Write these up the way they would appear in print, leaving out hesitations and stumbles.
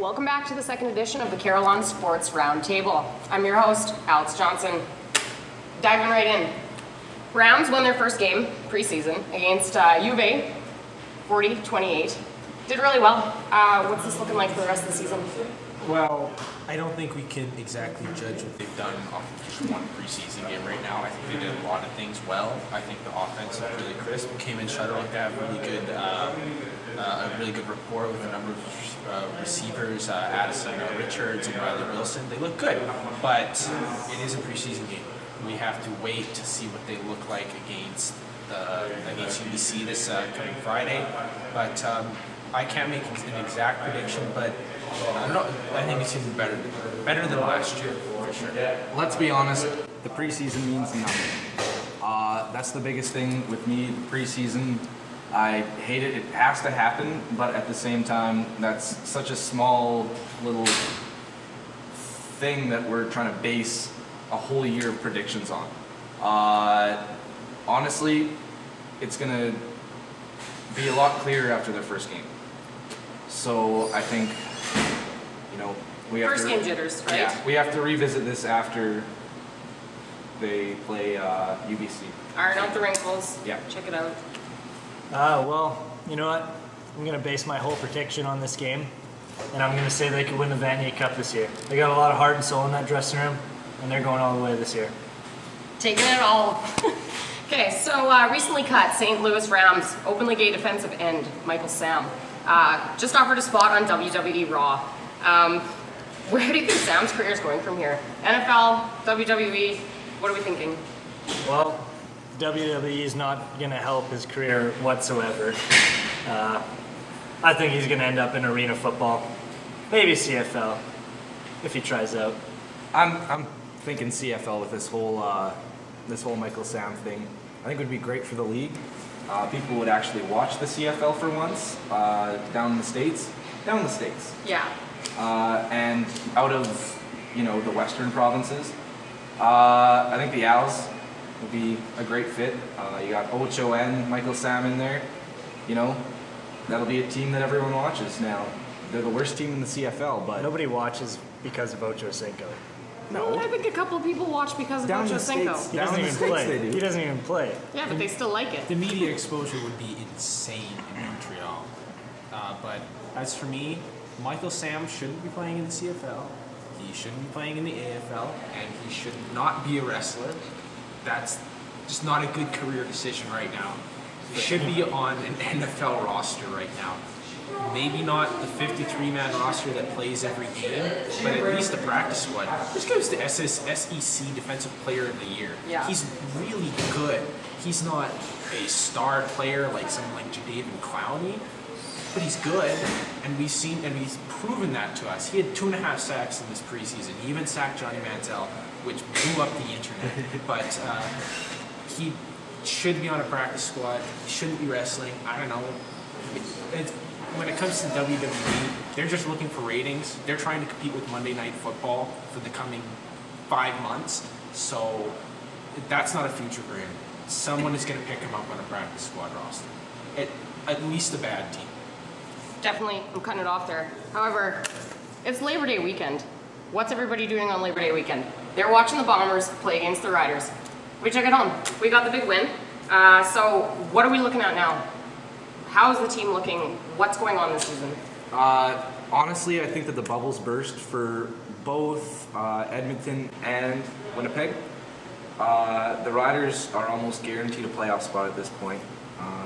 Welcome back to the second edition of the Carillon Sports Roundtable. I'm your host, Alex Johnson. Diving right in. Browns won their first game preseason against U of A, 40-28. Did really well. What's this looking like for the rest of the season? Well, I don't think we can exactly judge what they've done off of just one preseason game right now. I think they did a lot of things well. I think the offense is really crisp. Came in shuttling. They have a really good rapport with a number of receivers, Addison Richards and Riley Wilson. They look good, but it is a preseason game. We have to wait to see what they look like against UBC this coming Friday. But I can't make an exact prediction, but I think it's even better than last year, for sure. Let's be honest, the preseason means nothing. That's the biggest thing with me, the preseason. I hate it. It has to happen, but at the same time, that's such a small little thing that we're trying to base a whole year of predictions on. Honestly, it's going to be a lot clearer after their first game. So I think, we have First game jitters, right? Yeah, we have to revisit this after they play UBC. Iron out the wrinkles. Yeah. Check it out. Well, you know what? I'm going to base my whole prediction on this game, and I'm going to say they could win the Vanier Cup this year. They got a lot of heart and soul in that dressing room, and they're going all the way this year. Taking it all. Okay, so recently cut St. Louis Rams openly gay defensive end Michael Sam just offered a spot on WWE Raw. Where do you think Sam's career is going from here? NFL, WWE, what are we thinking? Well, WWE is not going to help his career whatsoever. I think he's going to end up in arena football, maybe CFL, if he tries out. I'm thinking CFL with this whole Michael Sam thing. I think it would be great for the league. People would actually watch the CFL for once down in the States. Yeah. And out of the Western provinces, I think the Owls would be a great fit. You got Ocho and Michael Sam in there. That'll be a team that everyone watches now. They're the worst team in the CFL, but Nobody watches because of Ocho Cinco. no. I think a couple of people watch because of Down in Ocho the Cinco. States. He Down doesn't in the even States play. they do. He doesn't even play. Yeah, but they still like it. The media exposure would be insane in Montreal. But as for me, Michael Sam shouldn't be playing in the CFL. He shouldn't be playing in the AFL, and he should not be a wrestler. That's just not a good career decision right now. He should be on an NFL roster right now. Maybe not the 53-man roster that plays every game, but at least the practice squad. This guy's the SEC Defensive Player of the Year. Yeah. He's really good. He's not a star player like someone like Jadeveon Clowney, but he's good, and he's proven that to us. He had 2.5 sacks in this preseason. He even sacked Johnny Manziel, which blew up the internet. But he should be on a practice squad. He shouldn't be wrestling. I don't know. When it comes to WWE, they're just looking for ratings. They're trying to compete with Monday Night Football for the coming 5 months. So that's not a future for him. Someone is going to pick him up on a practice squad roster. At least a bad team. Definitely, I'm cutting it off there. However, it's Labor Day weekend. What's everybody doing on Labor Day weekend? They're watching the Bombers play against the Riders. We took it home. We got the big win. So what are we looking at now? How's the team looking? What's going on this season? Honestly, I think that the bubbles burst for both Edmonton and Winnipeg. The Riders are almost guaranteed a playoff spot at this point.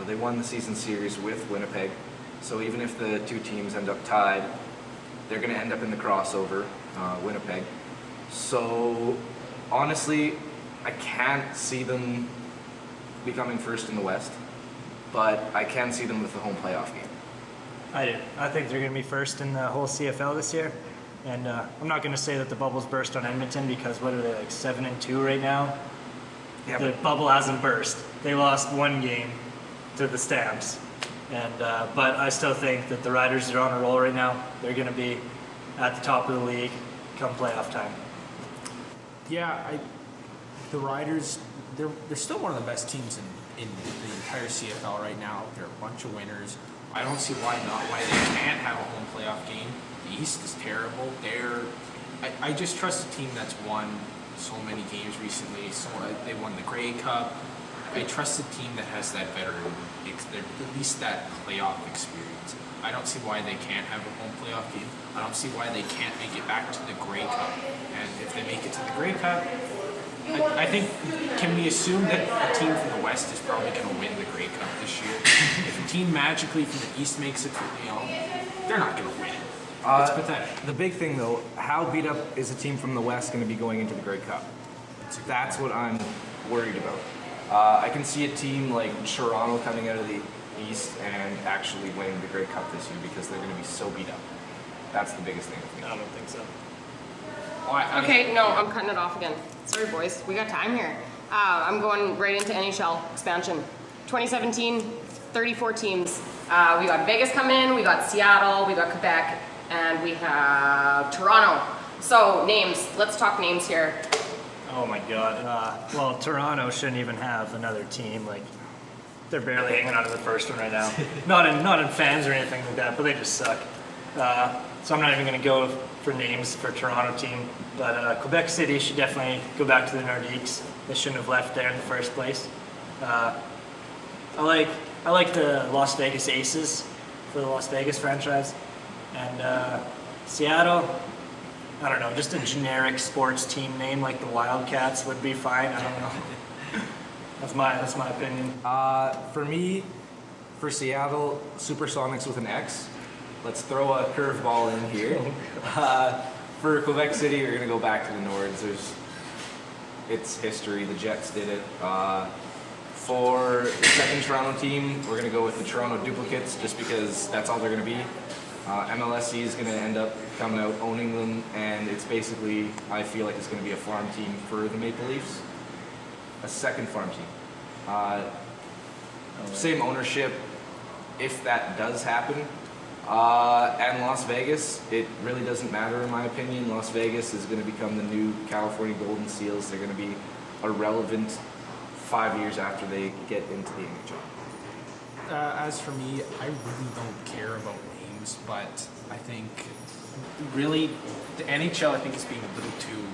They won the season series with Winnipeg, so even if the two teams end up tied, they're going to end up in the crossover, Winnipeg. So honestly, I can't see them becoming first in the West, but I can see them with the home playoff game. I do. I think they're going to be first in the whole CFL this year. And I'm not going to say that the bubbles burst on Edmonton because what are they, like 7-2 right now? Yeah, The bubble hasn't burst. They lost one game to the Stamps. And but I still think that the Riders are on a roll right now. They're going to be at the top of the league come playoff time. Yeah, the Riders, they're still one of the best teams in the entire CFL right now. They're a bunch of winners. I don't see why they can't have a home playoff game. The East is terrible. I just trust a team that's won so many games recently. So they won the Grey Cup. I trust a team that has that veteran, at least that playoff experience. I don't see why they can't have a home playoff game. I don't see why they can't make it back to the Grey Cup. And if they make it to the Grey Cup, I think, can we assume that a team from the West is probably going to win the Grey Cup this year? If a team magically from the East makes it, they're not going to win. It's pathetic. The big thing, though, how beat up is a team from the West going to be going into the Grey Cup? That's what I'm worried about. I can see a team like Toronto coming out of the East and actually winning the Grey Cup this year because they're going to be so beat up. That's the biggest thing with me. I don't think so. Okay, no, I'm cutting it off again. Sorry, boys. We got time here. I'm going right into NHL expansion. 2017, 34 teams. We got Vegas coming in, we got Seattle, we got Quebec, and we have Toronto. So, names. Let's talk names here. Oh my God. Well, Toronto shouldn't even have another team. Like, they're barely hanging on to the first one right now. not in fans or anything like that, but they just suck. So I'm not even going to go for names for Toronto team. But Quebec City should definitely go back to the Nordiques. They shouldn't have left there in the first place. I like the Las Vegas Aces for the Las Vegas franchise. And Seattle, I don't know, just a generic sports team name like the Wildcats would be fine. I don't know. That's my opinion. For me, for Seattle, Supersonics with an X. Let's throw a curveball in here. For Quebec City, we're gonna go back to the Nords. It's history. The Jets did it. For the second Toronto team, we're gonna go with the Toronto Duplicates, just because that's all they're gonna be. MLSC is gonna end up coming out owning them, and it's basically, I feel like it's gonna be a farm team for the Maple Leafs. A second farm team. Same ownership, if that does happen. And Las Vegas, it really doesn't matter in my opinion. Las Vegas is going to become the new California Golden Seals. They're going to be irrelevant 5 years after they get into the NHL. As for me, I really don't care about names, but I think really the NHL I think is being a little too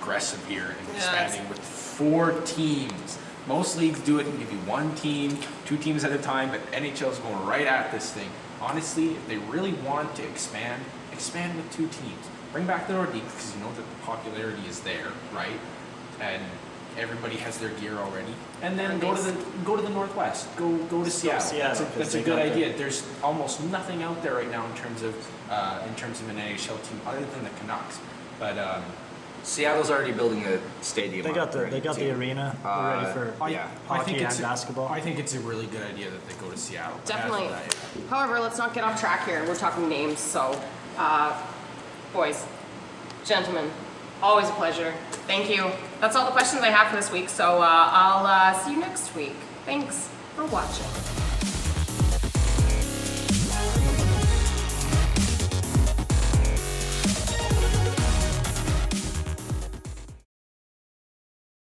aggressive here in expanding with 4 teams. Most leagues do it and give you 1 team, 2 teams at a time, but NHL is going right at this thing. Honestly, if they really want to expand with 2 teams. Bring back the Nordiques because you know that the popularity is there, right? And everybody has their gear already. And then go to the Northwest. Go to Seattle. That's a good idea. There's almost nothing out there right now in terms of an NHL team other than the Canucks. But Seattle's already building a stadium. They got the arena. They're ready for hockey and basketball. I think it's a really good idea that they go to Seattle. Definitely. However, let's not get off track here. We're talking names, so boys, gentlemen, always a pleasure. Thank you. That's all the questions I have for this week, so I'll see you next week. Thanks for watching.